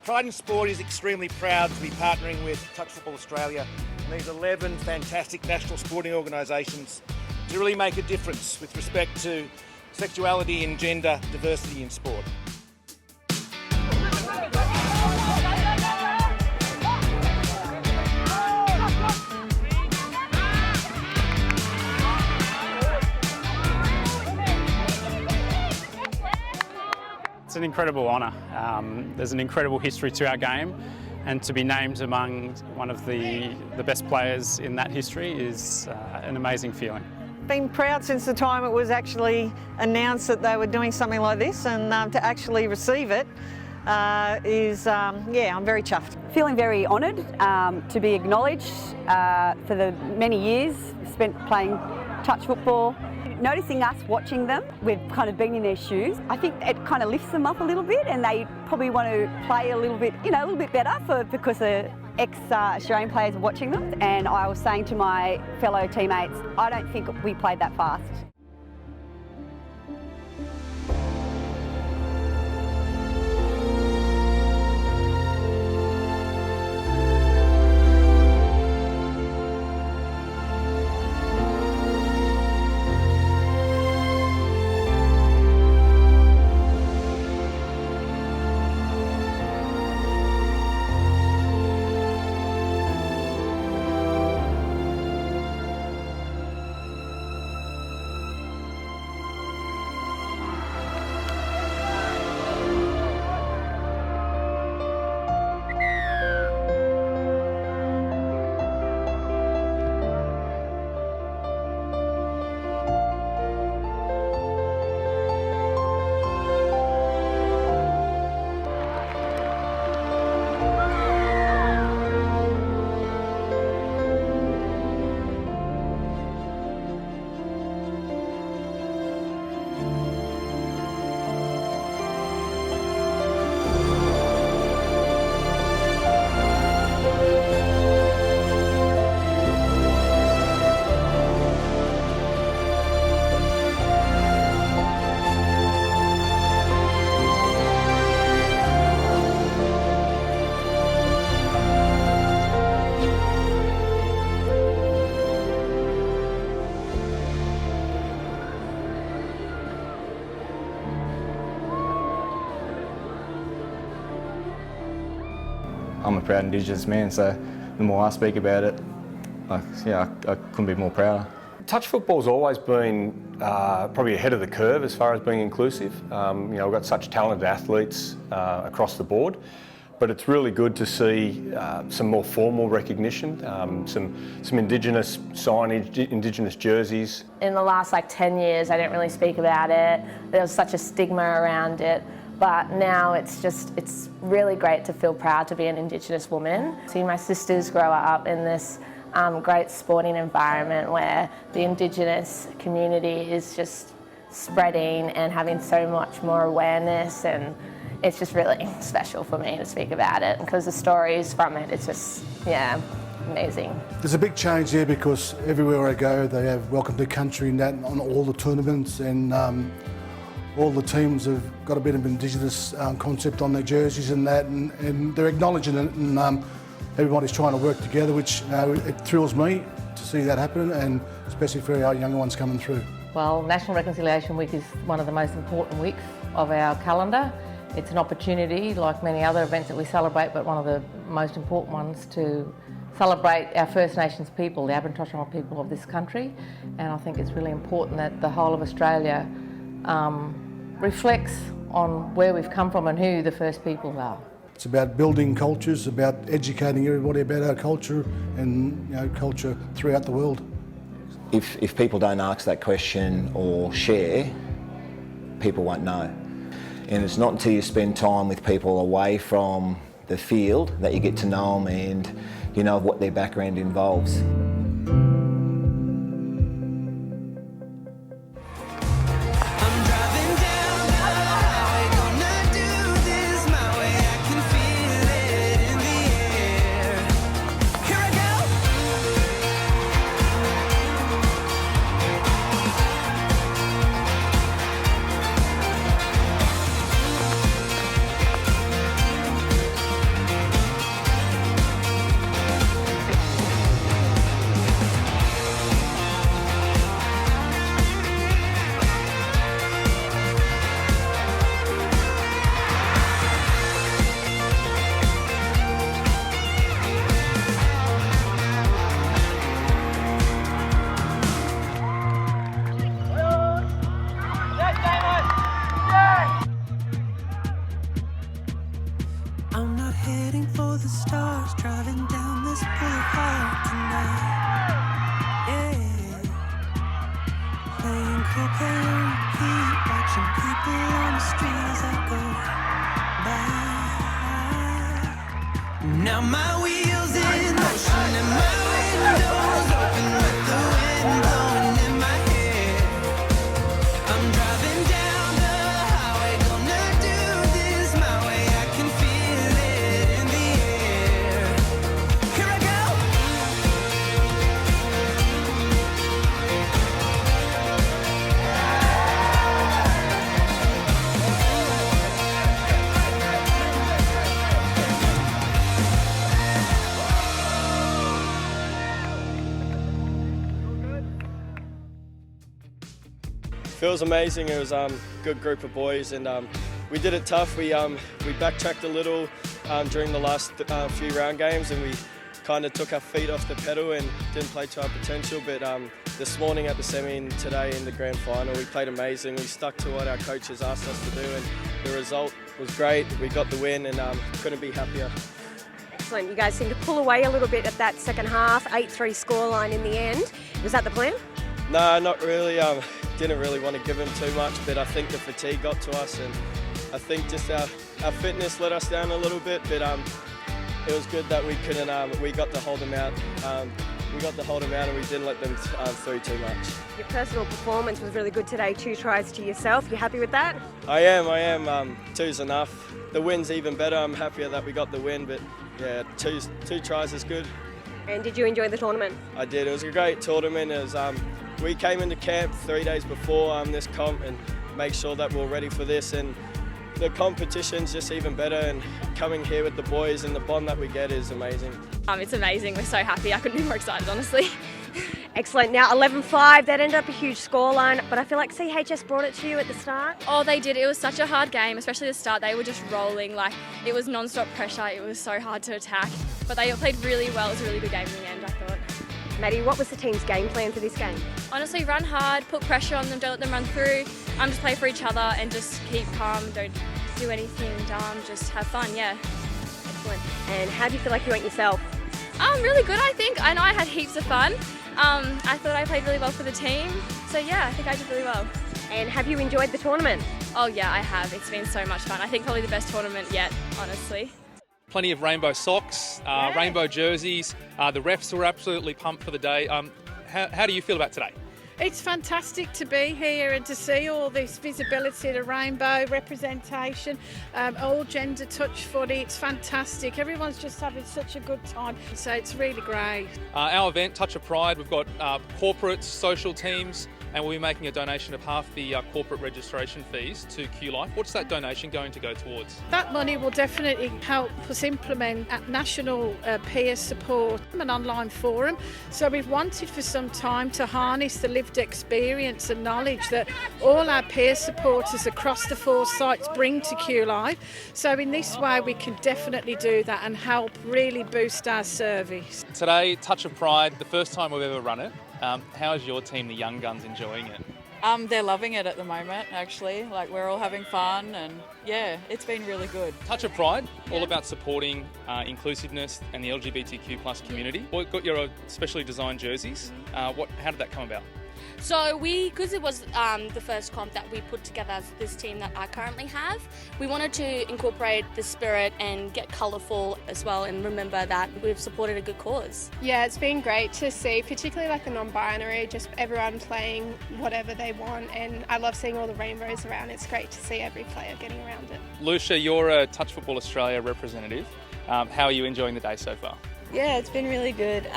Pride in Sport is extremely proud to be partnering with Touch Football Australia and these 11 fantastic national sporting organisations to really make a difference with respect to sexuality and gender diversity in sport. It's an incredible honour. There's an incredible history to our game, and to be named among one of the best players in that history is an amazing feeling. Been proud since the time it was actually announced that they were doing something like this, and to actually receive it yeah, I'm very chuffed. Feeling very honoured to be acknowledged for the many years spent playing touch football. Noticing us watching them, we've kind of been in their shoes. I think it kind of lifts them up a little bit, and they probably want to play a little bit, a little bit better because the ex-Australian players are watching them. And I was saying to my fellow teammates, I don't think we played that fast. I'm a proud Indigenous man, so the more I speak about it, I couldn't be more proud. Touch football's always been probably ahead of the curve as far as being inclusive. We've got such talented athletes across the board, but it's really good to see some more formal recognition, some Indigenous signage, Indigenous jerseys. In the last 10 years, I didn't really speak about it. There was such a stigma around it. But now it's really great to feel proud to be an Indigenous woman. Seeing my sisters grow up in this great sporting environment where the Indigenous community is just spreading and having so much more awareness, and it's just really special for me to speak about it because the stories from it, it's just, amazing. There's a big change there because everywhere I go they have welcome to country and that on all the tournaments, and all the teams have got a bit of Indigenous concept on their jerseys and that, and they're acknowledging it, and everybody's trying to work together, which it thrills me to see that happen, and especially for our younger ones coming through. Well, National Reconciliation Week is one of the most important weeks of our calendar. It's an opportunity, like many other events that we celebrate, but one of the most important ones to celebrate our First Nations people, the Aboriginal and Torres Strait people of this country, and I think it's really important that the whole of Australia reflects on where we've come from and who the first people are. It's about building cultures, about educating everybody about our culture and culture throughout the world. If people don't ask that question or share, people won't know. And it's not until you spend time with people away from the field that you get to know them and you know what their background involves. stars driving down this boulevard tonight. Yeah, playing cool, playing repeat, watching people on the street as I go by. Now my wheels in motion and my windows open with the wind blowing in my hair. I'm driving down the highway, gonna do this my way. I can feel it in the air. Here I go. Feels amazing. It was a good group of boys, and we did it tough. We backtracked a little during the last few round games, and we kind of took our feet off the pedal and didn't play to our potential. But this morning at the semi and today in the grand final, we played amazing. We stuck to what our coaches asked us to do, and the result was great. We got the win, and couldn't be happier. Excellent. You guys seem to pull away a little bit at that second half, 8-3 scoreline in the end. Was that the plan? No, not really. Didn't really want to give him too much, but I think the fatigue got to us, and I think just our fitness let us down a little bit. But it was good that we couldn't. We got to hold them out. We got to hold them out, and we didn't let them through too much. Your personal performance was really good today. 2 tries to yourself. You happy with that? I am. 2's enough. The win's even better. I'm happier that we got the win, but yeah, two tries is good. And did you enjoy the tournament? I did. It was a great tournament. It was, we came into camp 3 days before this comp and make sure that we're ready for this, and the competition's just even better, and coming here with the boys and the bond that we get is amazing. It's amazing. We're so happy. I couldn't be more excited, honestly. Excellent. Now 11-5, that ended up a huge scoreline, but I feel like CHS brought it to you at the start. Oh, they did. It was such a hard game, especially the start. They were just rolling. Like, it was non-stop pressure. It was so hard to attack, but they played really well. It was a really good game in the end, I thought. Maddie, what was the team's game plan for this game? Honestly, run hard, put pressure on them, don't let them run through. Just play for each other and just keep calm. Don't do anything dumb. Just have fun. Yeah. Excellent. And how do you feel like you went yourself? Really good, I think. I know I had heaps of fun. I thought I played really well for the team. So yeah, I think I did really well. And have you enjoyed the tournament? Oh yeah, I have. It's been so much fun. I think probably the best tournament yet, honestly. Plenty of rainbow socks, rainbow jerseys. The refs were absolutely pumped for the day. How do you feel about today? It's fantastic to be here and to see all this visibility, the rainbow representation, all gender touch footy. It's fantastic. Everyone's just having such a good time, so it's really great. Our event, Touch of Pride, we've got corporates, social teams, and we'll be making a donation of half the corporate registration fees to Q Life. What's that donation going to go towards? That money will definitely help us implement national peer support, an online forum. So we've wanted for some time to harness the lived experience and knowledge that all our peer supporters across the 4 sites bring to Q Life. So in this way we can definitely do that and help really boost our service. Today, Touch of Pride, the first time we've ever run it. How is your team, the Young Guns, enjoying it? They're loving it at the moment, actually. Like, we're all having fun, and yeah, it's been really good. Touch of Pride, all about supporting inclusiveness and the LGBTQ plus community. Well, you've got your specially designed jerseys. How did that come about? So because it was the first comp that we put together as this team that I currently have, we wanted to incorporate the spirit and get colourful as well, and remember that we've supported a good cause. Yeah, it's been great to see, particularly like the non-binary, just everyone playing whatever they want, and I love seeing all the rainbows around. It's great to see every player getting around it. Lucia, you're a Touch Football Australia representative. How are you enjoying the day so far? Yeah, it's been really good.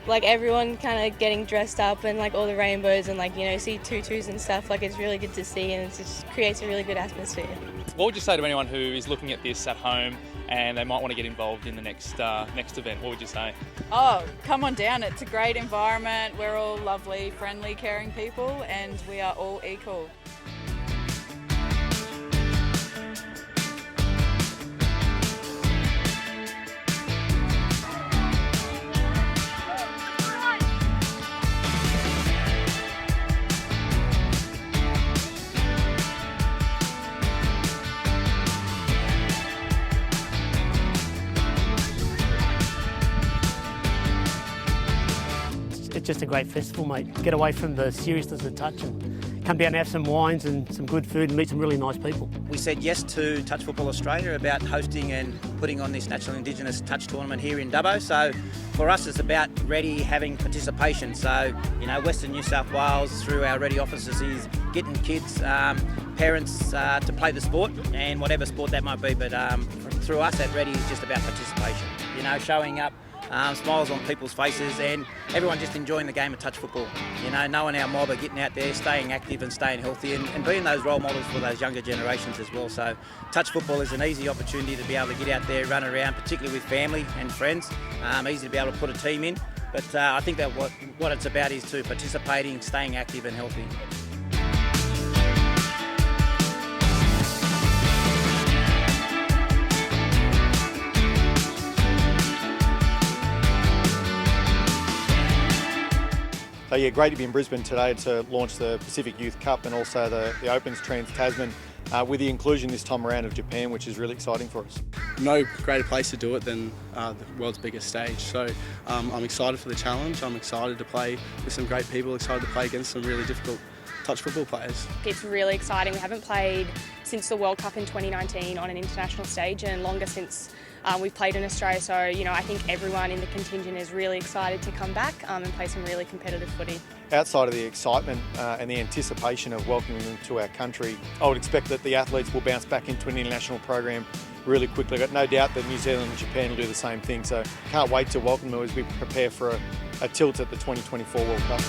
Like everyone kind of getting dressed up and like all the rainbows and like, you know, see tutus and stuff. Like it's really good to see, and it just creates a really good atmosphere. What would you say to anyone who is looking at this at home and they might want to get involved in the next event? What would you say? Oh, come on down. It's a great environment. We're all lovely, friendly, caring people, and we are all equal. it's just a great festival, mate. Get away from the seriousness of touch and come down and have some wines and some good food and meet some really nice people. We said yes to Touch Football Australia about hosting and putting on this National Indigenous Touch Tournament here in Dubbo. So for us, it's about Ready having participation. So, Western New South Wales, through our Ready offices, is getting kids, parents to play the sport, and whatever sport that might be. But through us at Ready is just about participation. Showing up, smiles on people's faces, and everyone just enjoying the game of touch football. Knowing our mob are getting out there, staying active and staying healthy, and being those role models for those younger generations as well. So touch football is an easy opportunity to be able to get out there, run around, particularly with family and friends. Easy to be able to put a team in. But I think that what it's about is to participating, staying active and healthy. So yeah, great to be in Brisbane today to launch the Pacific Youth Cup and also the Opens Trans-Tasman with the inclusion this time around of Japan, which is really exciting for us. No greater place to do it than the world's biggest stage. So I'm excited for the challenge. I'm excited to play with some great people, excited to play against some really difficult touch football players. It's really exciting. We haven't played since the World Cup in 2019 on an international stage, and longer since we've played in Australia. So, I think everyone in the contingent is really excited to come back and play some really competitive footy. Outside of the excitement and the anticipation of welcoming them to our country, I would expect that the athletes will bounce back into an international program really quickly. I've got no doubt that New Zealand and Japan will do the same thing. So can't wait to welcome them as we prepare for a tilt at the 2024 World Cup.